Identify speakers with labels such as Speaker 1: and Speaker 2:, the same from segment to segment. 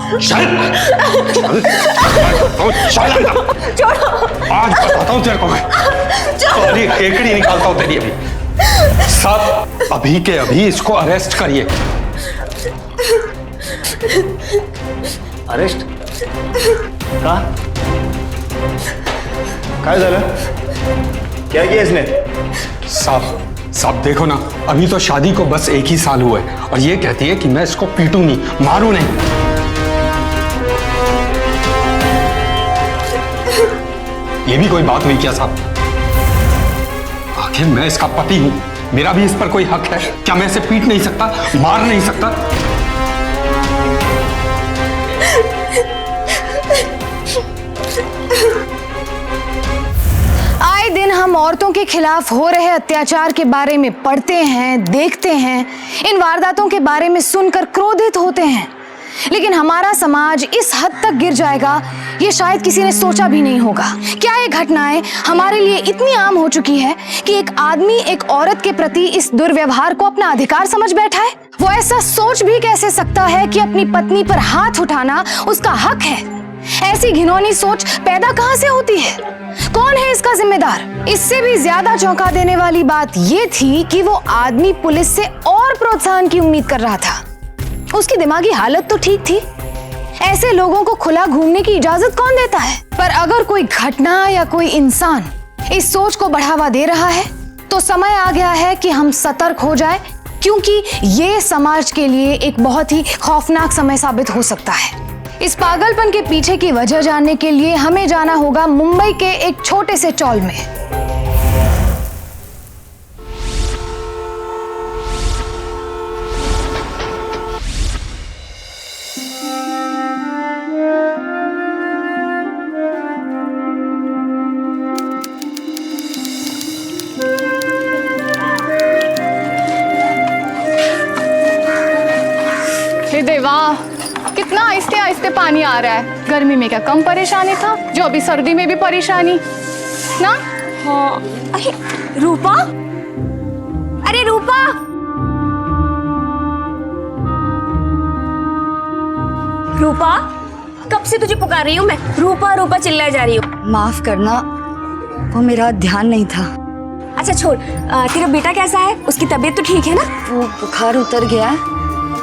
Speaker 1: चल
Speaker 2: छोड़ो।
Speaker 1: आज बताता हूँ तेरे को मैं। सारी केकड़ी निकालता हूँ तेरी अभी। सब अभी के अभी इसको अरेस्ट करिए।
Speaker 3: अरेस्ट? काय झालं? क्या किया इसने?
Speaker 1: साहब देखो ना, अभी तो शादी को बस 1 ही साल हुआ है और ये कहती है कि मैं इसको पीटूं नहीं, मारूं नहीं। ये भी कोई बात हुई क्या साहब? आखिर मैं इसका पति हूं, मेरा भी इस पर कोई हक है। क्या मैं इसे पीट नहीं सकता, मार नहीं सकता?
Speaker 4: आए दिन हम औरतों के खिलाफ हो रहे अत्याचार के बारे में पढ़ते हैं, देखते हैं, इन वारदातों के बारे में सुनकर क्रोधित होते हैं, लेकिन हमारा समाज इस हद तक गिर जाएगा ये शायद किसी ने सोचा भी नहीं होगा। क्या ये घटनाएं हमारे लिए इतनी आम हो चुकी है कि एक आदमी एक औरत के प्रति इस दुर्व्यवहार को अपना अधिकार समझ बैठा है? वो ऐसा सोच भी कैसे सकता है कि अपनी पत्नी पर हाथ उठाना उसका हक है? ऐसी घिनौनी सोच पैदा कहां से होती है? कौन है इसका जिम्मेदार? इससे भी ज्यादा चौंका देने वाली बात ये थी कि वो आदमी पुलिस से और प्रोत्साहन की उम्मीद कर रहा था। उसकी दिमागी हालत तो ठीक थी, ऐसे लोगों को खुला घूमने की इजाजत कौन देता है? पर अगर कोई घटना या कोई इंसान इस सोच को बढ़ावा दे रहा है तो समय आ गया है कि हम सतर्क हो जाएं, क्योंकि ये समाज के लिए एक बहुत ही खौफनाक समय साबित हो सकता है। इस पागलपन के पीछे की वजह जानने के लिए हमें जाना होगा मुंबई के एक छोटे से चौल में।
Speaker 2: हे देवा, कितना आहिस्ते आहिस्ते पानी आ रहा है। गर्मी में क्या कम परेशानी था जो अभी सर्दी में भी परेशानी ना?
Speaker 5: हाँ। अरे रूपा, अरे रूपा, रूपा, कब से तुझे पुकार रही हूँ मैं। रूपा रूपा चिल्लाए जा रही हूँ।
Speaker 4: माफ करना, वो मेरा ध्यान नहीं था।
Speaker 5: अच्छा छोड़, तेरा बेटा कैसा है? उसकी तबीयत तो ठीक है ना?
Speaker 4: वो बुखार उतर गया है,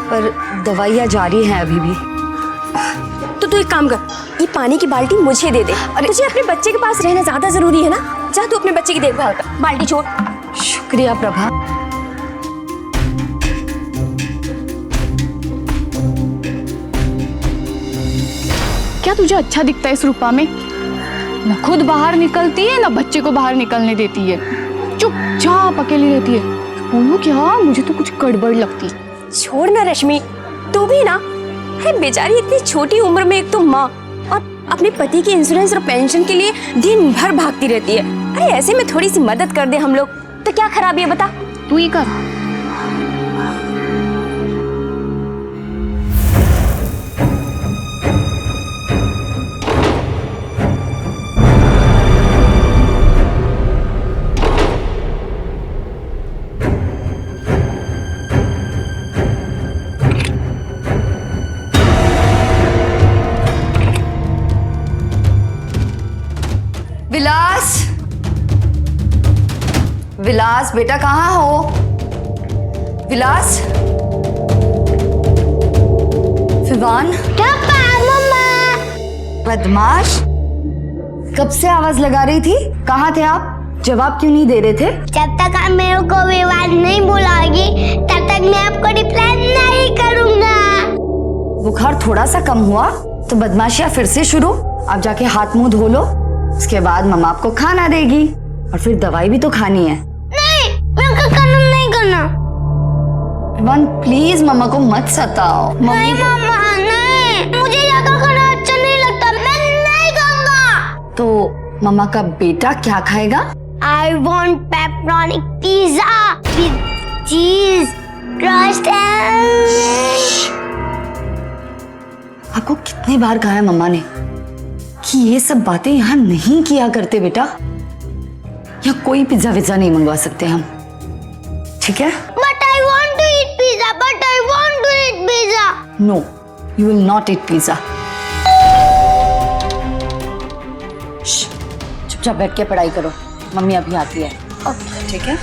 Speaker 4: पर दवाइयाँ जारी हैं अभी भी।
Speaker 5: तो तू एक काम कर, ये पानी की बाल्टी मुझे दे दे। अरे तुझे अपने बच्चे के पास रहना ज्यादा जरूरी है ना। जा तू अपने बच्चे की देखभाल कर, बाल्टी छोड़।
Speaker 4: शुक्रिया प्रभा।
Speaker 2: क्या तुझे अच्छा दिखता है इस रूपा में? न खुद बाहर निकलती है, न बच्चे को बाहर निकलने देती है, चुपचाप अकेली रहती है। बोलो क्या, मुझे तो कुछ गड़बड़ लगती।
Speaker 5: छोड़ ना रश्मि, तू भी ना। है बेचारी इतनी छोटी उम्र में, एक तो माँ और अपने पति के इंश्योरेंस और पेंशन के लिए दिन भर भागती रहती है। अरे ऐसे में थोड़ी सी मदद कर दे हम लोग तो क्या खराबी है बता?
Speaker 2: तू ही कर।
Speaker 4: विलास, विलास बेटा कहाँ हो? विलास, विवान,
Speaker 6: क्या मम्मा?
Speaker 4: बदमाश, कब से आवाज लगा रही थी? कहाँ थे आप? जवाब क्यों नहीं दे रहे थे?
Speaker 6: जब तक आप मेरे को विवाद नहीं बुलाओगी तब तक मैं आपको रिप्लाई नहीं करूंगा।
Speaker 4: बुखार थोड़ा सा कम हुआ तो बदमाशियां फिर से शुरू। आप जाके हाथ मुंह धो लो, उसके बाद मम्मा आपको खाना देगी और फिर दवाई भी तो खानी है।
Speaker 6: नहीं, मैं उनका कानून नहीं करना।
Speaker 4: वन प्लीज मम्मा को मत सताओ।
Speaker 6: नहीं मम्मा, नहीं, मुझे यहाँ खाना अच्छा नहीं लगता, मैं नहीं खाऊंगा।
Speaker 4: तो मम्मा का बेटा क्या खाएगा?
Speaker 6: I want pepperoni pizza with cheese crust and...
Speaker 4: आपको कितनी बार कहा है मम्मा ने कि ये सब बातें यहाँ नहीं किया करते बेटा। यहाँ कोई पिज्जा विज्जा नहीं मंगवा सकते हम, ठीक है?
Speaker 6: But I want to eat pizza. But I want to eat pizza.
Speaker 4: No, You will not eat pizza. चुपचाप बैठ के पढ़ाई करो, मम्मी अभी आती है। ठीक है?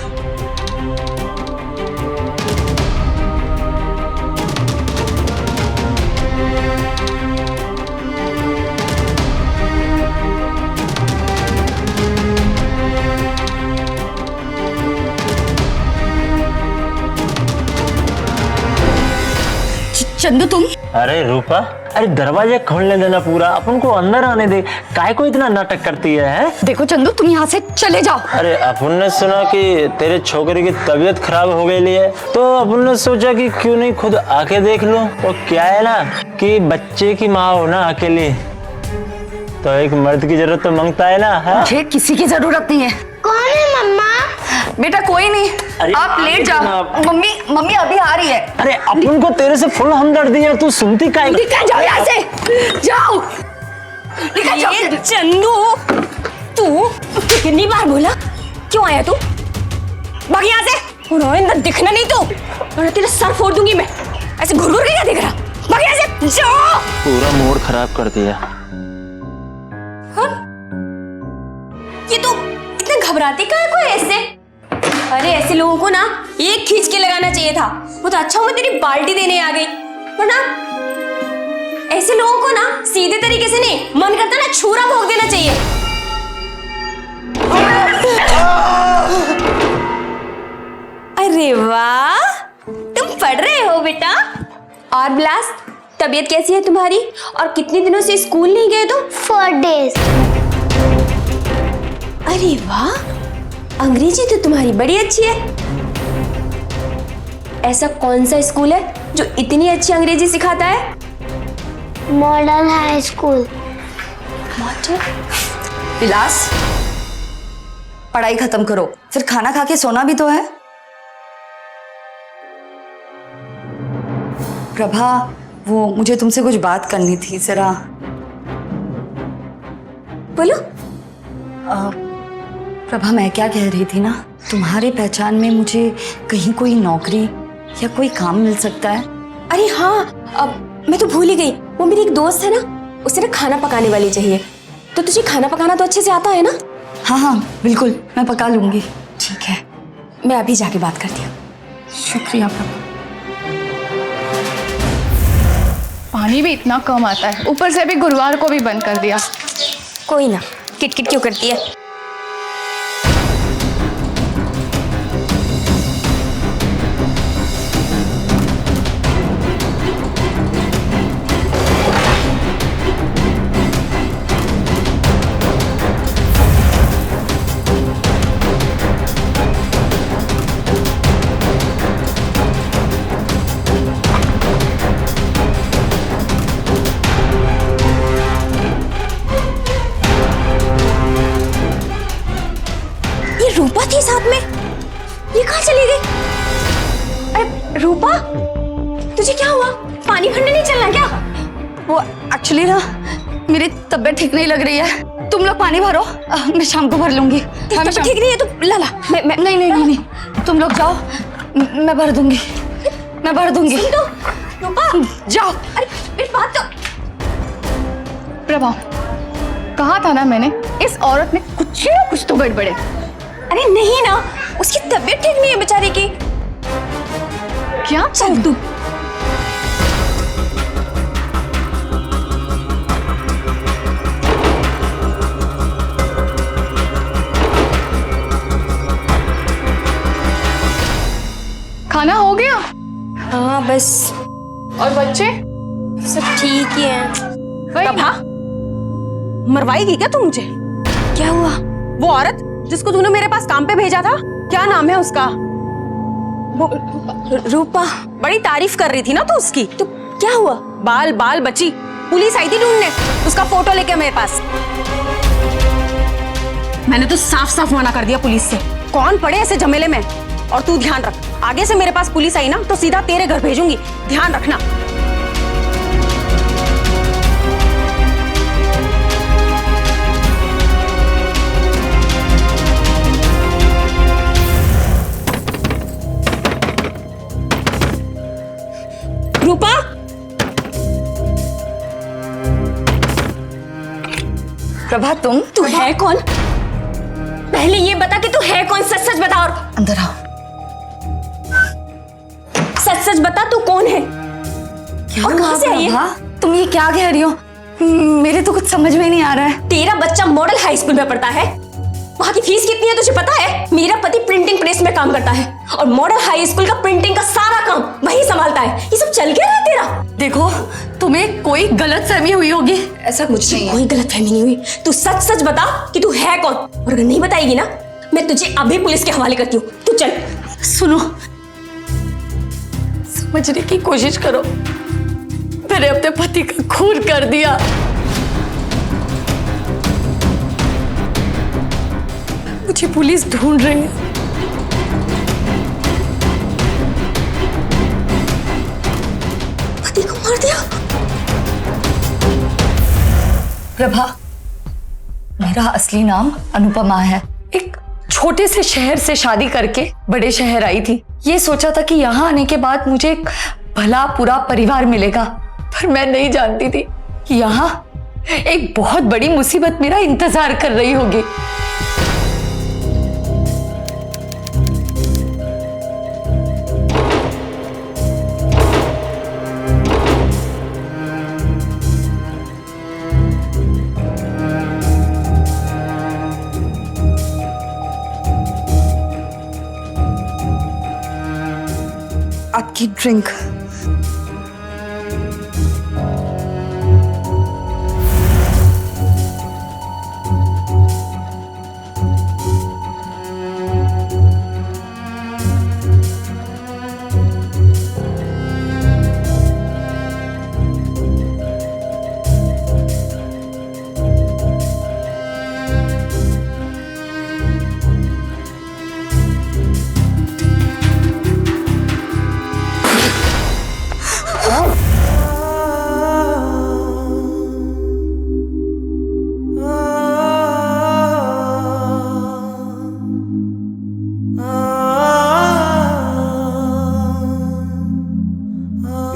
Speaker 5: चंदू तुम
Speaker 7: अरे रूपा, अरे दरवाजे खोलने देना पूरा, अपन को अंदर आने दे। काय को इतना नाटक करती है?
Speaker 5: देखो चंदू तुम यहाँ से चले जाओ।
Speaker 7: अरे अपन ने सुना कि तेरे छोकरे की तबीयत खराब हो गई है, तो अपन ने सोचा कि क्यों नहीं खुद आके देख लो। और क्या है ना कि बच्चे की माँ हो ना अकेली, तो एक मर्द की जरूरत तो मांगता है ना। है?
Speaker 4: मुझे किसी की जरूरत नहीं है।
Speaker 6: कौन है मम्मा?
Speaker 4: बेटा कोई नहीं,
Speaker 7: अरे,
Speaker 4: आप लेट जाओ। मम्मी मम्मी अभी आ रही है।
Speaker 7: अरे अपन को तेरे से फुल हमदर्दी है, तू सुनती काय?
Speaker 4: निकल जाओ यहाँ से, जाओ निकल जाओ।
Speaker 5: ये चंदू तू कितनी बार बोला, क्यों आया तू? भाग यहाँ से, और अंदर दिखना नहीं तू, और तेरा सर फोड़ दूंगी मैं। ऐसे घुर घुर के क्या देख रहा? भाग यहाँ से, जाओ।
Speaker 7: पूरा मूड खराब कर दिया।
Speaker 5: हाँ? ये तो इतना घबराती कहाँ को ऐसे? अरे ऐसे लोगों को ना एक खींच के लगाना चाहिए था। वो तो अच्छा हुआ तेरी बाल्टी देने आ गई, वरना ऐसे लोगों को ना सीधे तरीके से नहीं, मन करता ना छुरा भोंक देना चाहिए। अरे वाह, तुम पढ़ रहे हो बेटा। और बिलास, तबीयत कैसी है तुम्हारी? और कितने दिनों से स्कूल नहीं गए तुम?
Speaker 6: 4 days।
Speaker 5: अरे वाह, अंग्रेजी तो तुम्हारी बड़ी अच्छी है। ऐसा कौन सा स्कूल है जो इतनी अच्छी अंग्रेजी सिखाता है?
Speaker 6: Model high school.
Speaker 4: विलास, पढ़ाई खत्म करो, फिर खाना खा के सोना भी तो है। प्रभा, वो मुझे तुमसे कुछ बात करनी थी जरा।
Speaker 5: बोलो।
Speaker 4: प्रभा, मैं क्या कह रही थी ना, तुम्हारे पहचान में मुझे कहीं कोई नौकरी या कोई काम मिल सकता है?
Speaker 5: अरे हाँ, अब मैं तो भूल ही गई। वो मेरी एक दोस्त है ना, उसे ना खाना पकाने वाली चाहिए। तो तुझे खाना पकाना तो अच्छे से आता है ना?
Speaker 4: हाँ हाँ बिल्कुल, मैं पका लूंगी।
Speaker 5: ठीक है, मैं अभी जाके बात करती हूँ।
Speaker 4: शुक्रिया प्रभा।
Speaker 2: पानी भी इतना कम आता है, ऊपर से अभी गुरुवार को भी बंद कर दिया।
Speaker 5: कोई ना, किटकिट क्यों करती है? रूपा थी साथ में, ये कहाँ चली गई? अरे रूपा, तुझे क्या हुआ? पानी भरने नहीं चलना क्या?
Speaker 4: वो एक्चुअली ना, मेरी तबीयत ठीक नहीं लग रही है। तुम लोग पानी भरो, मैं शाम को भर लूंगी।
Speaker 5: तो ठीक नहीं है तो ला ला। मैं
Speaker 4: नहीं नहीं नहीं नहीं, तुम लोग जाओ, मैं भर दूंगी, मैं भर दूंगी।
Speaker 5: सुन तो, रूपा
Speaker 4: जाओ।
Speaker 5: अरे मेरी बात तो।
Speaker 2: प्रभा, कहा था ना मैंने, इस औरत में कुछ ना कुछ तो गड़बड़ है।
Speaker 5: अरे नहीं ना, उसकी तबीयत ठीक नहीं है बेचारी की।
Speaker 2: क्या?
Speaker 5: चल तू।
Speaker 2: खाना हो गया?
Speaker 5: हाँ बस,
Speaker 2: और बच्चे?
Speaker 5: सब ठीक ही हैं।
Speaker 8: प्रभा, मरवाएगी क्या तू मुझे?
Speaker 5: क्या हुआ?
Speaker 8: वो औरत जिसको तूने मेरे पास काम पे भेजा था, क्या नाम है उसका?
Speaker 5: वो रूपा।
Speaker 8: बड़ी तारीफ कर रही थी ना तू उसकी।
Speaker 5: तो क्या हुआ?
Speaker 8: बाल बाल बची, पुलिस आई थी ढूंढने उसका फोटो लेके मेरे पास। मैंने तो साफ साफ मना कर दिया पुलिस से, कौन पड़े ऐसे झमेले में। और तू ध्यान रख, आगे से मेरे पास पुलिस आई ना तो सीधा तेरे घर भेजूंगी, ध्यान रखना।
Speaker 5: रूपा,
Speaker 4: प्रभा तुम
Speaker 5: तू है कौन? पहले ये बता कि तू है कौन, सच सच बता। और
Speaker 4: अंदर आओ।
Speaker 5: सच सच बता तू कौन है और कहां से आई है?
Speaker 4: प्रभा, तुम ये क्या कह रही हो? मेरे तो कुछ समझ में नहीं आ रहा है।
Speaker 5: तेरा बच्चा मॉडल हाई स्कूल में पढ़ता है, वहां की फीस कितनी है तुझे पता है? मेरा पति प्रिंटिंग प्रेस में काम करता है और मॉडल हाई स्कूल का प्रिंटिंग का सारा काम वही संभालता है। ये सब चल क्या रहा है तेरा?
Speaker 4: देखो, तुम्हें कोई गलतफहमी हुई होगी। ऐसा कुछ नहीं है।
Speaker 5: कोई गलतफहमी नहीं हुई। तू सच सच बता कि तू है कौन, और अगर नहीं बताएगी ना मैं तुझे अभी पुलिस के हवाले करती हूँ। तू चल।
Speaker 4: सुनो, समझने की कोशिश करो। मैंने अपने पति का खून कर दिया। मुझे पुलिस ढूंढ रही है।
Speaker 5: पति को मार दिया?
Speaker 4: प्रभा, मेरा असली नाम अनुपमा है। एक छोटे से शहर से शादी करके बड़े शहर आई थी। ये सोचा था कि यहाँ आने के बाद मुझे एक भला पूरा परिवार मिलेगा, पर मैं नहीं जानती थी कि यहाँ एक बहुत बड़ी मुसीबत मेरा इंतजार कर रही होगी। आपकी ड्रिंक।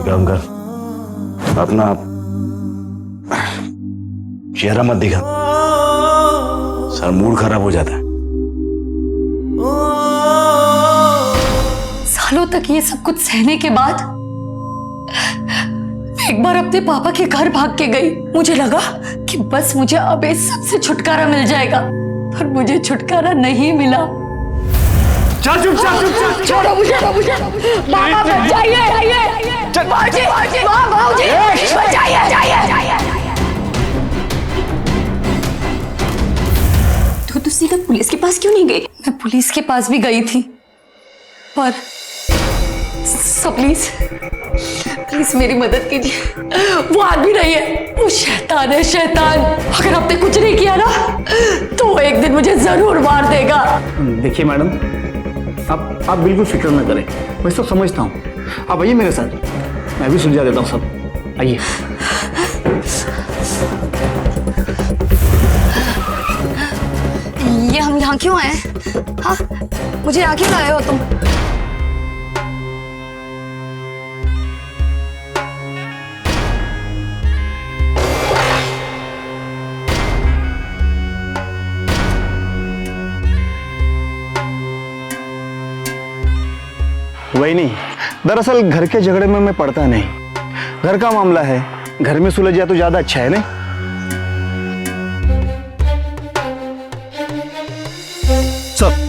Speaker 3: काम कर, अपना चेहरा मत दिखा, सर मूड खराब हो जाता है।
Speaker 4: सालों तक ये सब कुछ सहने के बाद मैं एक बार अपने पापा के घर भाग के गई। मुझे लगा कि बस मुझे अब इस सब से छुटकारा मिल जाएगा, पर मुझे छुटकारा नहीं मिला।
Speaker 3: चल चुप चल चुप चल,
Speaker 4: छोड़ो मुझे, मामा बचाइए,
Speaker 5: तू सीधा पुलिस के पास क्यों नहीं गई?
Speaker 4: मैं पुलिस के पास भी गई थी, पर प्लीज मेरी मदद कीजिए। वो आदमी नहीं है, वो शैतान है, शैतान। अगर आपने कुछ नहीं किया ना तो वो एक दिन मुझे जरूर मार देगा।
Speaker 9: देखिए मैडम, आप बिल्कुल फिक्र न करें, मैं सब समझता हूँ। आप आइए मेरे साथ, मैं भी सुलझा देता हूँ सब। आइए।
Speaker 4: ये हम यहाँ क्यों आए? हाँ, मुझे यहाँ क्यों लाए हो तुम?
Speaker 9: वही नहीं, दरअसल घर के झगड़े में मैं पड़ता नहीं। घर का मामला है, घर में सुलझ जाए तो ज्यादा अच्छा है। नहीं सब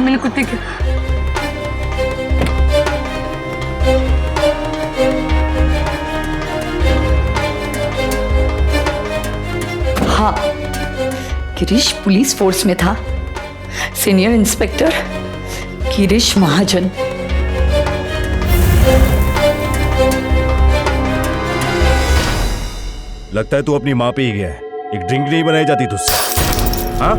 Speaker 4: बिल्कुल ठीक है। हाँ, गिरीश पुलिस फोर्स में था, सीनियर इंस्पेक्टर गिरीश महाजन।
Speaker 3: लगता है तू अपनी माँ पे ही गया है। एक ड्रिंक नहीं बनाई जाती तुझसे? हाँ,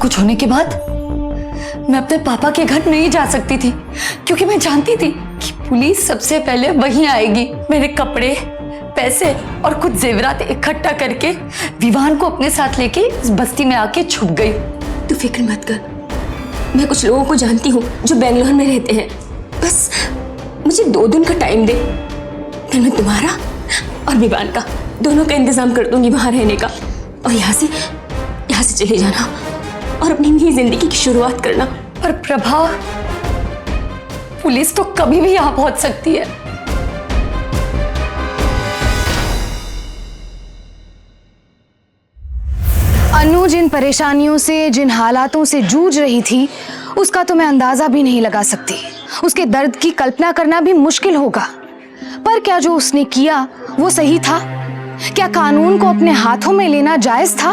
Speaker 10: कुछ होने के बाद मैं अपने पापा के घर नहीं जा सकती थी, क्योंकि मैं जानती थी कि पुलिस सबसे पहले वहीं आएगी। मेरे कपड़े, पैसे और कुछ जेवरात इकट्ठा करके विवान को अपने साथ लेके इस बस्ती में आके छुप गई।
Speaker 5: तू फिक्र मत कर, मैं कुछ लोगों को जानती हूँ जो बेंगलोर में रहते हैं। बस मुझे 2 दिन का टाइम दे, फिर मैं तुम्हारा और विवान का दोनों का इंतजाम कर दूंगी वहां रहने का। और यहाँ से चले जाना और अपनी नई जिंदगी की शुरुआत करना।
Speaker 10: पर प्रभा, पुलिस तो कभी भी यहाँ पहुंच सकती है।
Speaker 4: अनु जिन परेशानियों से, जिन हालातों से जूझ रही थी, उसका तो मैं अंदाजा भी नहीं लगा सकती। उसके दर्द की कल्पना करना भी मुश्किल होगा। पर क्या जो उसने किया वो सही था? क्या कानून को अपने हाथों में लेना जायज था?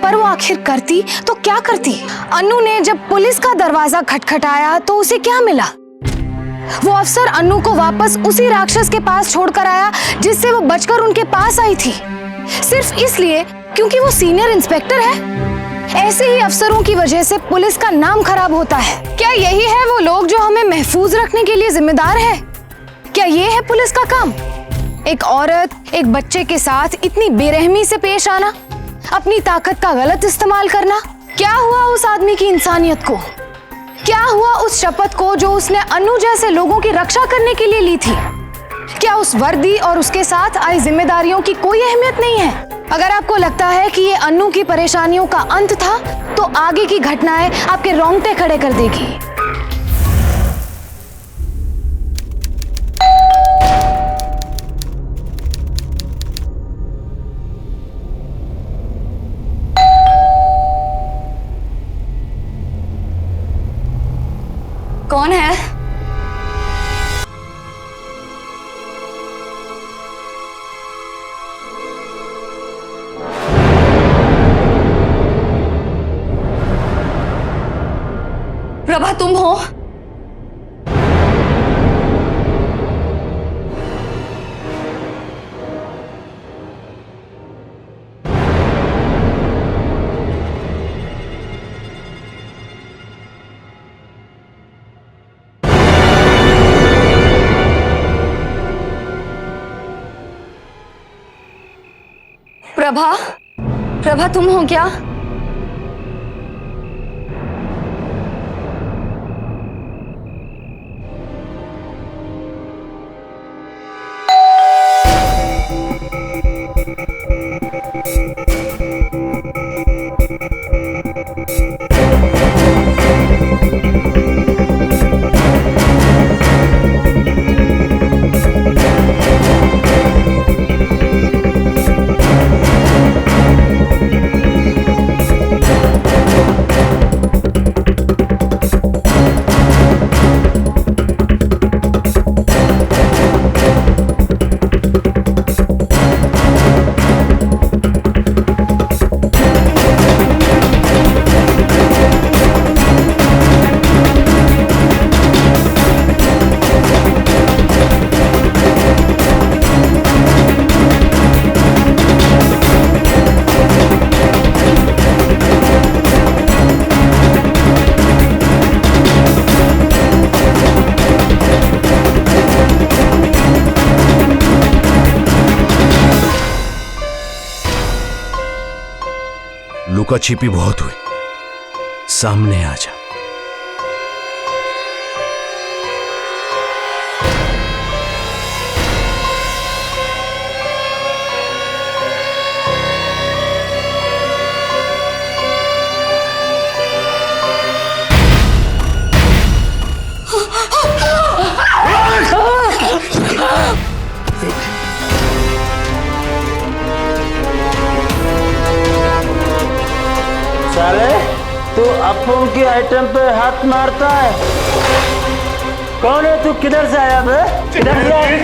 Speaker 4: पर वो आखिर करती तो क्या करती? अनु ने जब पुलिस का दरवाजा खटखटाया तो उसे क्या मिला? वो अफसर अनु को वापस उसी राक्षस के पास छोड़कर आया जिससे वो बचकर उनके पास आई थी, सिर्फ इसलिए क्योंकि वो सीनियर इंस्पेक्टर है। ऐसे ही अफसरों की वजह से पुलिस का नाम खराब होता है। क्या यही है वो लोग जो हमें महफूज रखने के लिए जिम्मेदार है? क्या ये है पुलिस का काम? एक औरत, एक बच्चे के साथ इतनी बेरहमी से पेश आना, अपनी ताकत का गलत इस्तेमाल करना। क्या हुआ उस आदमी की इंसानियत को? क्या हुआ उस शपथ को जो उसने अनु जैसे लोगों की रक्षा करने के लिए ली थी? क्या उस वर्दी और उसके साथ आई जिम्मेदारियों की कोई अहमियत नहीं है? अगर आपको लगता है कि ये अनु की परेशानियों का अंत था, तो आगे की घटनाएं आपके रोंगटे खड़े कर देगी।
Speaker 10: कौन है? प्रभा, तुम हो? प्रभा, प्रभा तुम हो क्या?
Speaker 3: लुका छिपी बहुत हुई, सामने आ जा।
Speaker 7: साले, तू अफूम की आइटम पे हाथ मारता है? कौन है तू? किधर से आया बे? किधर से आया?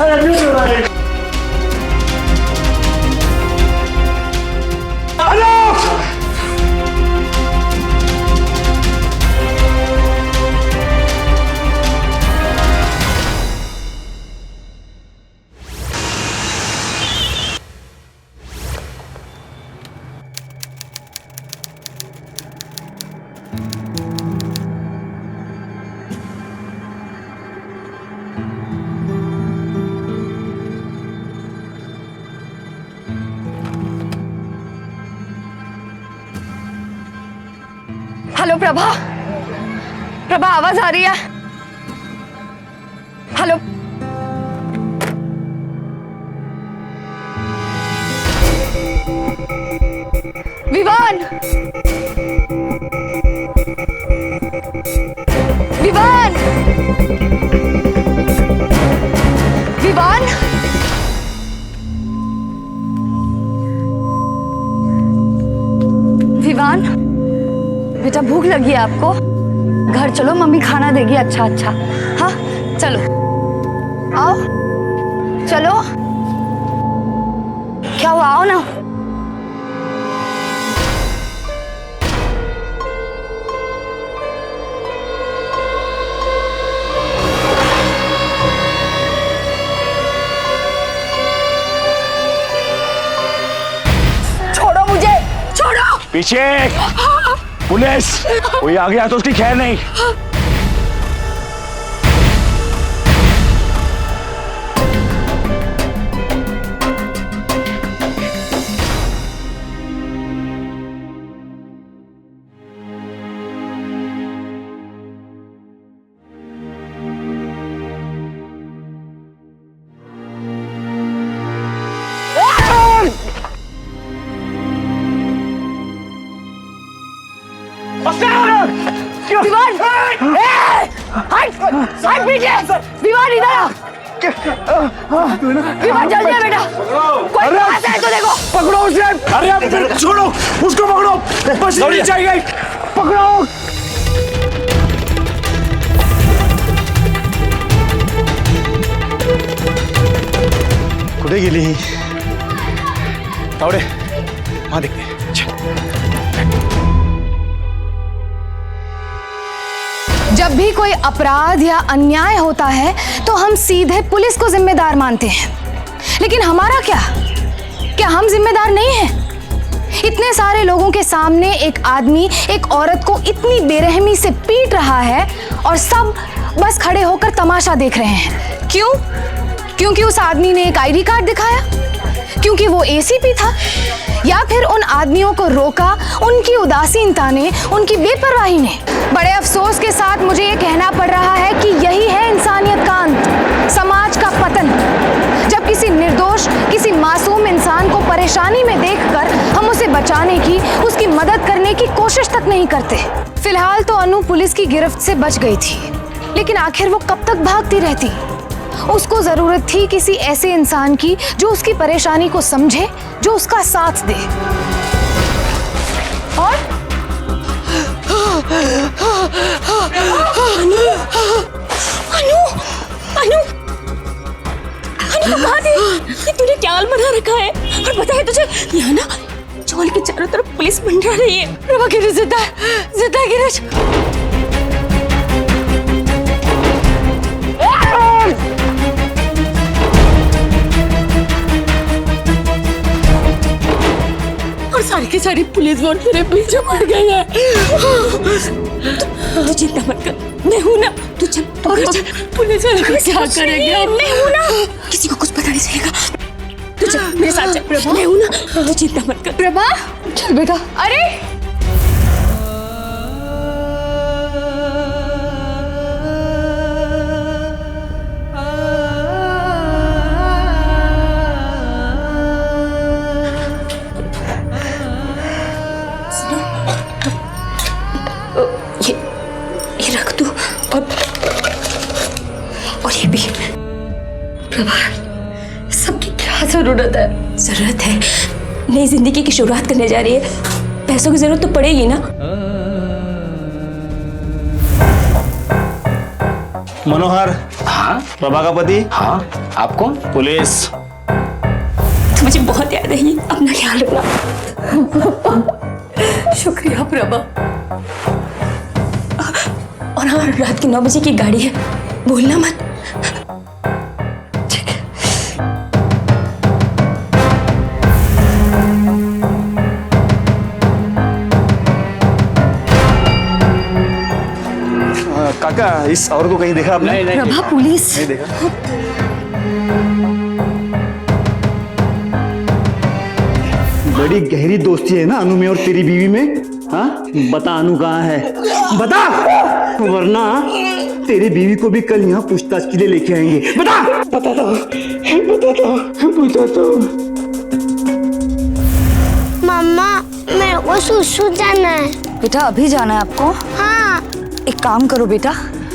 Speaker 7: अरे
Speaker 4: हेलो प्रभा, प्रभा आवाज आ रही है? हेलो विवान, विवान, विवान, विवान, बेटा भूख लगी है आपको? घर चलो, मम्मी खाना देगी अच्छा अच्छा। हाँ चलो, आओ चलो। क्या हुआ, आओ ना। छोड़ो मुझे, छोड़ो।
Speaker 3: पीछे पुलिस, कोई आ गया तो उसकी खैर नहीं।
Speaker 4: विवान, हट पीछे। विवान इधर आ। विवान जल्दी आ बेटा, कोई पास है तो देखो।
Speaker 3: पकड़ो उसे। अरे छोड़ो उसको, पकड़ो, बस नहीं चाहिए, पकड़ो।
Speaker 1: कुठे गेली? तावडे वहां देखते हैं।
Speaker 4: जब भी कोई अपराध या अन्याय होता है तो हम सीधे पुलिस को जिम्मेदार मानते हैं, लेकिन हमारा क्या हम जिम्मेदार नहीं हैं? इतने सारे लोगों के सामने एक आदमी एक औरत को इतनी बेरहमी से पीट रहा है और सब बस खड़े होकर तमाशा देख रहे हैं। क्यों? क्योंकि उस आदमी ने एक आईडी कार्ड दिखाया, क्योंकि वो एसीपी था, या फिर उन आदमियों को रोका उनकी उदासीनता ने, उनकी बेपरवाही ने। बड़े अफसोस के साथ मुझे ये कहना पड़ रहा है कि यही है इंसानियत का अंत, समाज का पतन। जब किसी निर्दोष, किसी मासूम इंसान को परेशानी में देखकर हम उसे बचाने की, उसकी मदद करने की कोशिश तक नहीं करते। फिलहाल तो अनु पुलिस की गिरफ्त से बच गई थी, लेकिन आखिर वो कब तक भागती रहती? उसको जरूरत थी किसी ऐसे इंसान की जो उसकी परेशानी को समझे, जो उसका साथ दे। और
Speaker 5: अनु, अनु, अनु, अनु कहाँ थी? ये तूने क्या हाल बना रखा है? और पता है तुझे, यहाँ ना चौल के चारों तरफ पुलिस मंडरा रही है।
Speaker 10: प्रभा गिरीश जिंदा है, जिंदा है गिरीश।
Speaker 5: और सारी की सारी पुलिस वाले मेरे पीछे पड़ गए हैं। तू चिंता मत कर, मैं हूं ना। तू चल,
Speaker 10: पुलिस वाले को क्या करेंगे?
Speaker 5: मैं हूं ना, किसी को कुछ पता नहीं चलेगा। तू चल मेरे साथ चल, मैं हूं ना, तू चिंता मत कर।
Speaker 4: प्रभा चल बेटा। अरे
Speaker 5: ये रख तू, और ये भी।
Speaker 10: प्रभा, सबकी क्या जरूरत है?
Speaker 5: जरूरत है, नई जिंदगी की शुरुआत करने जा रही है, पैसों की जरूरत तो पड़ेगी ना।
Speaker 9: मनोहर। हाँ प्रभा का पति।
Speaker 11: हाँ, आप कौन?
Speaker 9: पुलिस।
Speaker 5: तो मुझे बहुत याद है, ये अपना ख्याल रखना।
Speaker 10: शुक्रिया प्रभा।
Speaker 5: और हाँ, रात की 9 बजे की गाड़ी है, भूलना मत।
Speaker 10: ठीक है।
Speaker 9: काका, इस औरत को कहीं देखा आपने?
Speaker 11: नहीं,
Speaker 10: प्रभा पुलिस।
Speaker 9: नहीं देखा।
Speaker 12: बड़ी गहरी दोस्ती है ना अनु में और तेरी बीवी में।
Speaker 9: हाँ बता अनु कहाँ है, बता, वरना तेरी बीवी को भी कल यहाँ पूछताछ के लिए लेके आएंगे। बता। बताता हूँ।
Speaker 6: मम्मा मेरे को सुसु जाना है।
Speaker 10: बेटा अभी जाना है आपको?
Speaker 6: हाँ।
Speaker 10: एक काम करो बेटा,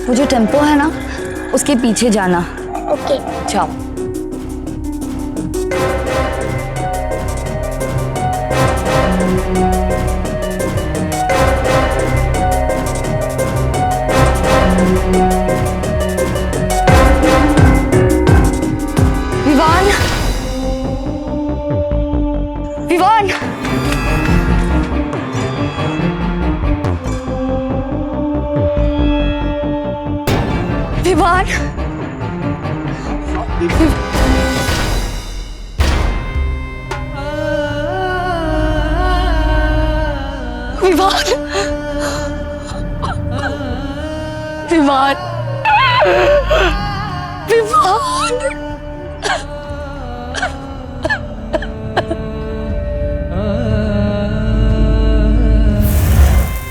Speaker 10: वो जो टेम्पो है ना उसके पीछे जाना।
Speaker 6: ओके।
Speaker 10: जाओ। विवान, विवान, विवान, विवान, विवान, विवान।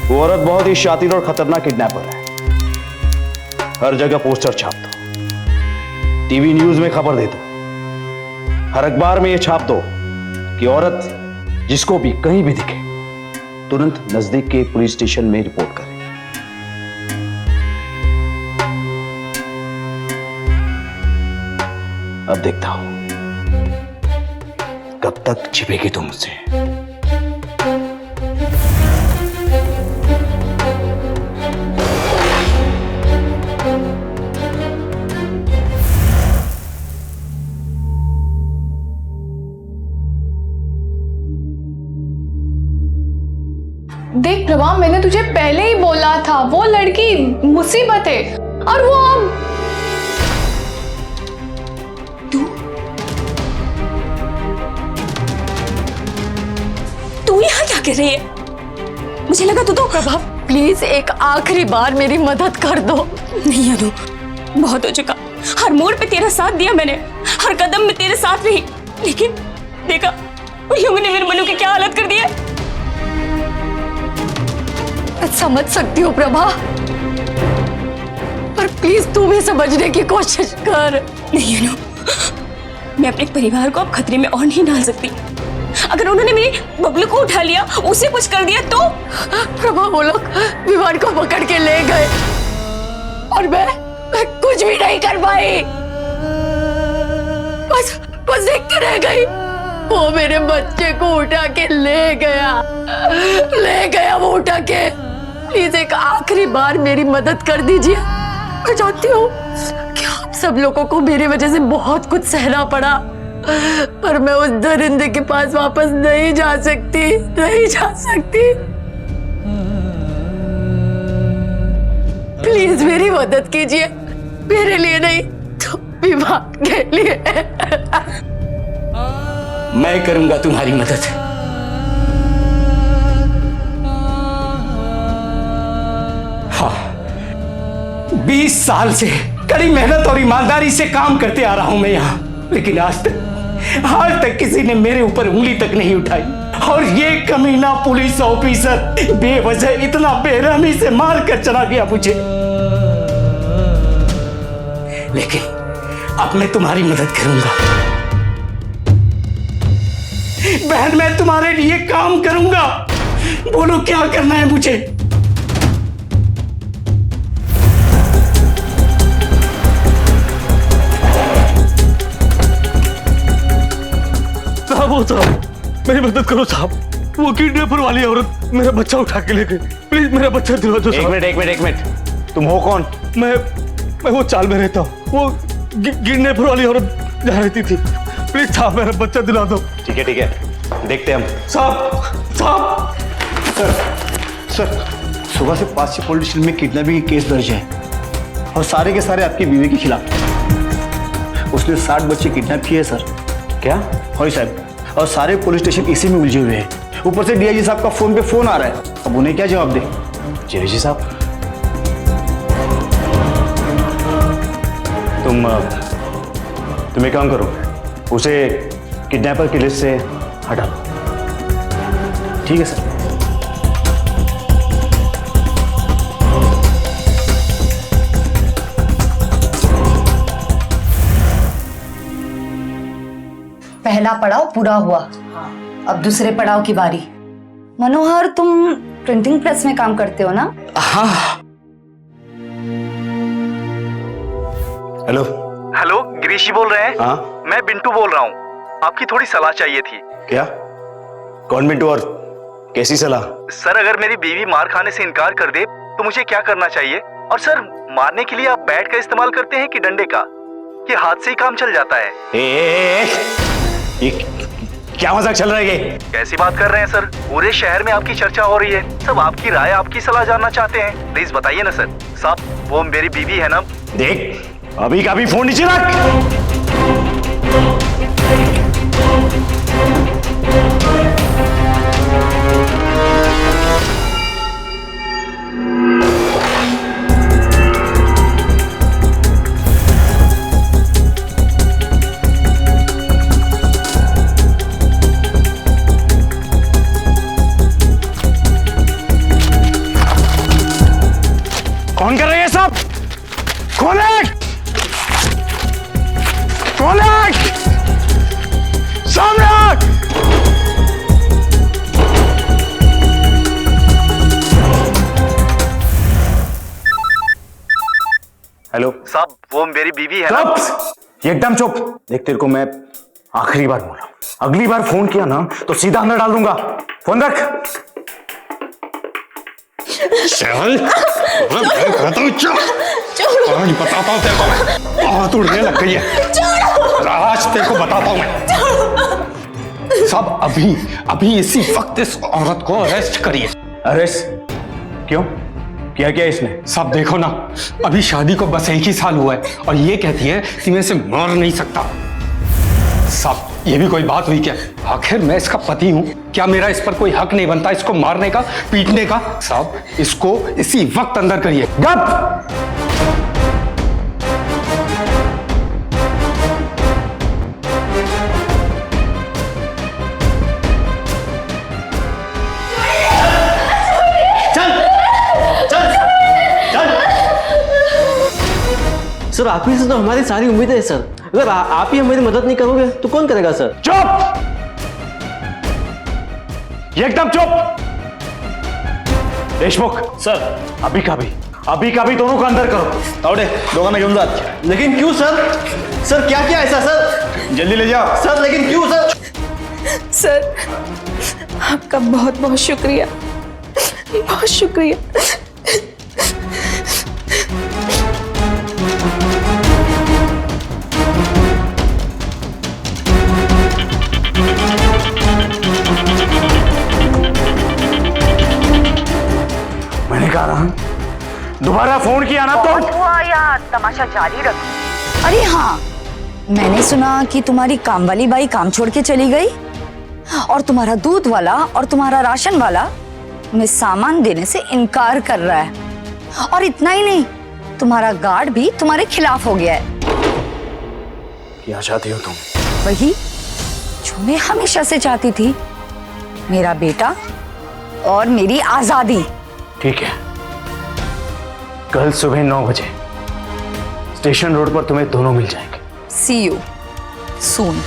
Speaker 9: वो औरत बहुत ही शातिर और खतरनाक किडनैपर है। हर जगह पोस्टर छाप दो, टीवी न्यूज में खबर दे दो, हर अखबार में ये छाप दो कि औरत जिसको भी कहीं भी दिखे तुरंत नजदीक के पुलिस स्टेशन में रिपोर्ट करे। अब देखता हूं कब तक छिपेगी तुम मुझसे।
Speaker 2: देख प्रभा, मैंने तुझे पहले ही बोला था वो लड़की मुसीबत है। और वो अब
Speaker 5: तू यहाँ क्या कर रही है? मुझे लगा तू तो।
Speaker 10: प्रभा प्लीज एक आखिरी बार मेरी मदद कर दो।
Speaker 5: नहीं अनु, बहुत हो चुका। हर मोड़ पे तेरा साथ दिया मैंने, हर कदम में तेरे साथ रही, लेकिन देखा उन लोगों ने मेरे मनु की क्या हालत कर दी है।
Speaker 10: समझ सकती हूँ प्रभा, पर प्लीज तू भी समझने की कोशिश कर।
Speaker 5: नहीं अनु, मैं अपने परिवार को अब खतरे में और नहीं डाल सकती। अगर उन्होंने मेरी बबलू को उठा लिया, उसे कुछ कर दिया तो?
Speaker 10: प्रभा वो लोग विवान को पकड़ के ले गए और मैं कुछ भी नहीं कर पाई, बस देखते रह गई। वो मेरे बच्चे को उठा के ले गया वो उठा के। प्लीज एक आखिरी बार मेरी मदद कर दीजिए। मैं जानती हूँ कि आप सब लोगों को मेरी वजह से बहुत कुछ सहना पड़ा, पर मैं उस दरिंदे के पास वापस नहीं जा सकती। प्लीज मेरी मदद कीजिए, मेरे लिए नहीं तो विवाह के लिए।
Speaker 3: मैं करूंगा तुम्हारी मदद। हाँ, 20 साल से कड़ी मेहनत और ईमानदारी से काम करते आ रहा हूं मैं यहाँ, लेकिन आज तक किसी ने मेरे ऊपर उंगली तक नहीं उठाई। और ये कमीना पुलिस ऑफिसर बेवजह इतना बेरहमी से मार कर चला गया मुझे। लेकिन अब मैं तुम्हारी मदद करूंगा बहन, मैं तुम्हारे लिए काम करूंगा। बोलो क्या करना है मुझे?
Speaker 1: साहब, मेरी मदद करो साहब। वो किडनैपर वाली औरत मेरा बच्चा उठा के ले गई। प्लीज मेरा बच्चा दिलवा दो।
Speaker 9: एक मिनट, तुम हो कौन?
Speaker 1: मैं वो चाल में रहता हूँ। वो किडनैपर वाली औरत जहाँ रहती थी। प्लीज साहब मेरा बच्चा दिला दो।
Speaker 9: ठीक है, देखते हैं हम।
Speaker 1: साहब
Speaker 9: सर, सुबह से पास पुलिस स्टेशन में किडनैपिंग केस दर्ज है और सारे के सारे आपकी बीवी के खिलाफ। उसने 60 बच्चे किडनैप किए सर। क्या? हाँ साहब, और सारे पुलिस स्टेशन इसी में उलझे हुए हैं। ऊपर से डीआईजी साहब का फोन आ रहा है। अब उन्हें क्या जवाब दे? डीआईजी साहब, तुम एक काम करो, उसे किडनैपर की लिस्ट से हटा दो। ठीक है सर।
Speaker 4: पहला पड़ाव पूरा हुआ, अब दूसरे पड़ाव की बारी। मनोहर, तुम प्रिंटिंग प्रेस में काम करते हो ना?
Speaker 3: हाँ। हेलो
Speaker 9: हेलो, गिरीश जी बोल रहे हैं?
Speaker 3: हाँ।
Speaker 9: मैं बिंटू बोल रहा हूँ, आपकी थोड़ी सलाह चाहिए थी।
Speaker 3: क्या? कौन बिंटू और कैसी सलाह?
Speaker 9: सर, अगर मेरी बीवी मार खाने से इनकार कर दे तो मुझे क्या करना चाहिए? और सर, मारने के लिए आप बैट का इस्तेमाल करते हैं कि डंडे का? ये हाथ से ही काम चल जाता है।
Speaker 3: ये क्या मजाक चल रहा है ये?
Speaker 9: कैसी बात कर रहे हैं सर? पूरे शहर में आपकी चर्चा हो रही है, सब आपकी राय, आपकी सलाह जानना चाहते हैं। प्लीज बताइए ना सर। साहब, वो मेरी बीवी है ना।
Speaker 3: देख, अभी का भी फोन नीचे रख। कौन कर रहे हैं सब? खोले! खोले! सामने आ! हेलो
Speaker 9: साहब, वो मेरी बीवी है ना।
Speaker 3: चुप! एकदम चुप। देख, तेरे को मैं आखिरी बार बोल रहा हूं, अगली बार फोन किया ना तो सीधा अंदर डाल दूंगा। फोन रख।
Speaker 1: चल, मैं कहता हूँ चल। आज बताता हूँ तेरे को मैं। बहुत उड़ने लग गई है। आज तेरे को बताता हूँ मैं। सब अभी इसी वक्त इस औरत को अरेस्ट करिए।
Speaker 3: अरेस्ट? क्यों? क्या किया इसने?
Speaker 1: सब देखो ना, अभी शादी को बस 1 ही साल हुआ है और ये कहती है कि मैं इसे मार नहीं सकता। सब, ये भी कोई बात हुई क्या? आखिर मैं इसका पति हूं, क्या मेरा इस पर कोई हक नहीं बनता इसको मारने का, पीटने का? सब, इसको इसी वक्त अंदर करिए।
Speaker 3: गप!
Speaker 7: सर, आप ही से तो हमारी सारी उम्मीदें है सर। अगर आप ही हमारी मदद नहीं करोगे तो कौन करेगा सर?
Speaker 3: चुप! एकदम चुप! देशमुख
Speaker 9: सर,
Speaker 3: अभी का भी दोनों को अंदर करो।
Speaker 9: तावडे, दोघांना घेऊन जात।
Speaker 7: लेकिन क्यों सर? सर, क्या किया ऐसा सर?
Speaker 9: जल्दी ले जाओ।
Speaker 7: सर, लेकिन क्यों सर?
Speaker 5: सर, आपका बहुत बहुत शुक्रिया, बहुत शुक्रिया।
Speaker 3: मैंने कहा ना, दोबारा फोन किया ना तो
Speaker 4: हुआ या तमाशा जारी रख। अरे हाँ, मैंने सुना कि तुम्हारी काम वाली बाई काम छोड़ के चली गई और तुम्हारा दूध वाला और तुम्हारा राशन वाला तुम्हें सामान देने से इनकार कर रहा है। और इतना ही नहीं, तुम्हारा गार्ड भी तुम्हारे खिलाफ हो गया है।
Speaker 3: क्या चाहती हो तुम?
Speaker 4: वही जो मैं हमेशा से चाहती थी, मेरा बेटा और मेरी आजादी।
Speaker 3: ठीक है, कल सुबह 9 बजे स्टेशन रोड पर तुम्हें दोनों मिल जाएंगे।
Speaker 4: See you soon.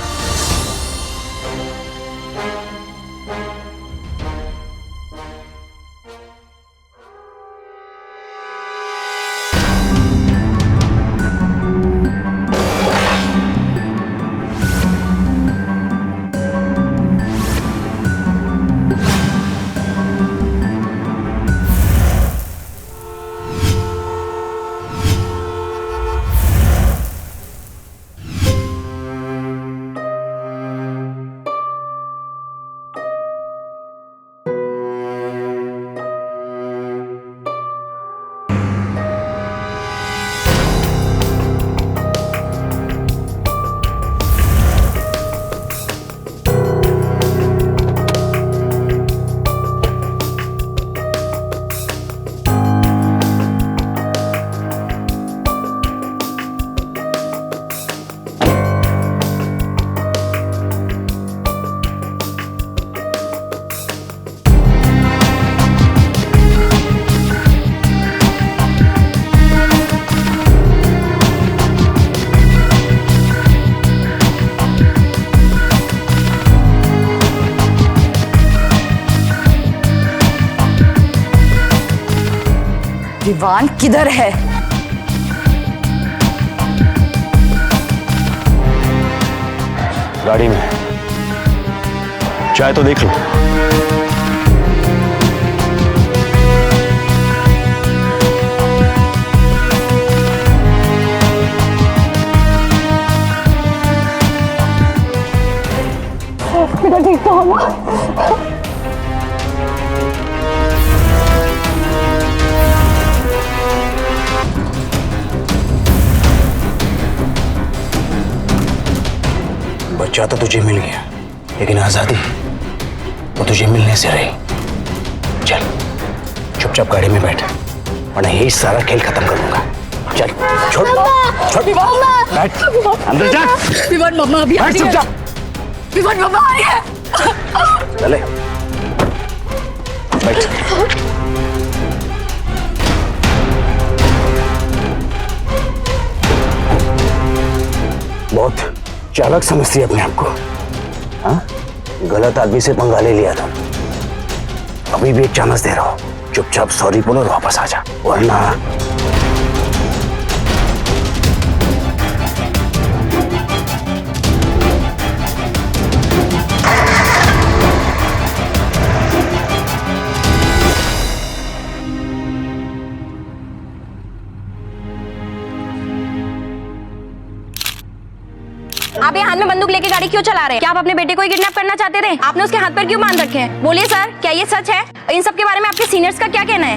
Speaker 10: विवान किधर है?
Speaker 9: गाड़ी में। चाहे तो देख लो। बच्चा तो तुझे मिल गया, लेकिन आजादी वो तुझे मिलने से रही। चल चुपचाप गाड़ी में बैठ, वरना यही सारा खेल खत्म कर दूंगा। चल छोड़ छोड़, बैठ अंदर जा।
Speaker 10: विवान मम्मा अभी
Speaker 9: बैठ चुपचाप।
Speaker 10: विवान मम्मा आ रही है।
Speaker 9: चले बैठ। बहुत चालाक समझती है अपने आप को। हाँ, गलत आदमी से पंगा ले लिया था। अभी भी एक चांस दे रहा हूं, चुपचाप सॉरी बोलो और वापस आ जा, वरना
Speaker 5: आप ये हाथ में बंदूक लेके गाड़ी क्यों चला रहे हैं? क्या आप अपने बेटे को ही किडनैप करना चाहते थे? आपने उसके हाथ पर क्यों बांध रखे हैं? बोलिए सर, क्या ये सच है? इन सब के बारे में आपके सीनियर्स का क्या कहना है?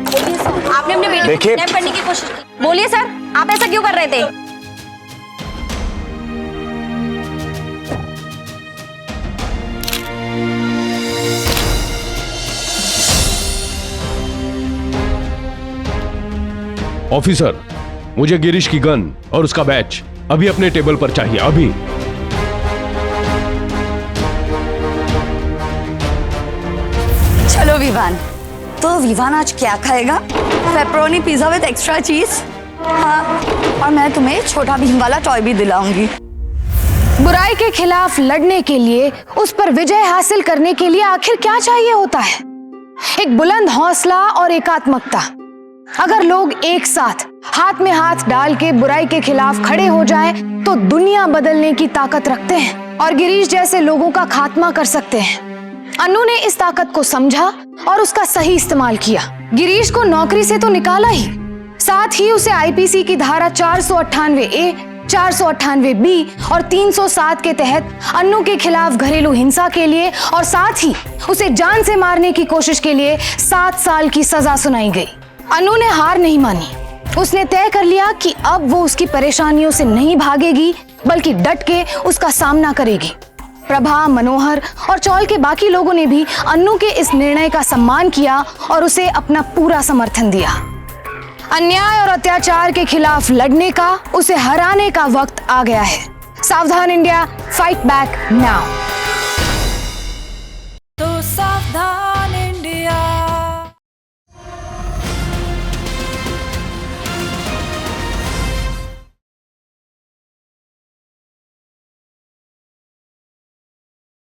Speaker 5: बोलिए सर, आपने अपने बेटे को किडनैप करने की कोशिश की। बोलिए सर, आप ऐसा क्यों कर रहे थे?
Speaker 11: ऑफिसर, मुझे गिरीश की गन और उसका बैच अभी अपने टेबल पर चाहिए, अभी।
Speaker 10: चलो विवान, तो विवान आज क्या खाएगा? पेपरोनी पिज्जा विद एक्स्ट्रा चीज। हाँ, और मैं तुम्हें छोटा भीम वाला टॉय भी दिलाऊंगी।
Speaker 4: बुराई के खिलाफ लड़ने के लिए, उस पर विजय हासिल करने के लिए आखिर क्या चाहिए होता है? एक बुलंद हौसला और एकात्मकता। अगर लोग एक साथ हाथ में हाथ डाल के बुराई के खिलाफ खड़े हो जाएं, तो दुनिया बदलने की ताकत रखते हैं और गिरीश जैसे लोगों का खात्मा कर सकते हैं। अन्नू ने इस ताकत को समझा और उसका सही इस्तेमाल किया। गिरीश को नौकरी से तो निकाला ही, साथ ही उसे आईपीसी की धारा 498A, 498B और 307 के तहत अन्नू के खिलाफ घरेलू हिंसा के लिए और साथ ही उसे जान से मारने की कोशिश के लिए 7 साल की सजा सुनाई गई। अन्नू ने हार नहीं मानी। उसने तय कर लिया कि अब वो उसकी परेशानियों से नहीं भागेगी, बल्कि डट के उसका सामना करेगी। प्रभा, मनोहर और चौल के बाकी लोगों ने भी अन्नू के इस निर्णय का सम्मान किया और उसे अपना पूरा समर्थन दिया। अन्याय और अत्याचार के खिलाफ लड़ने का, उसे हराने का वक्त आ गया है। सावधान इंडिया, फाइट बैक नाउ।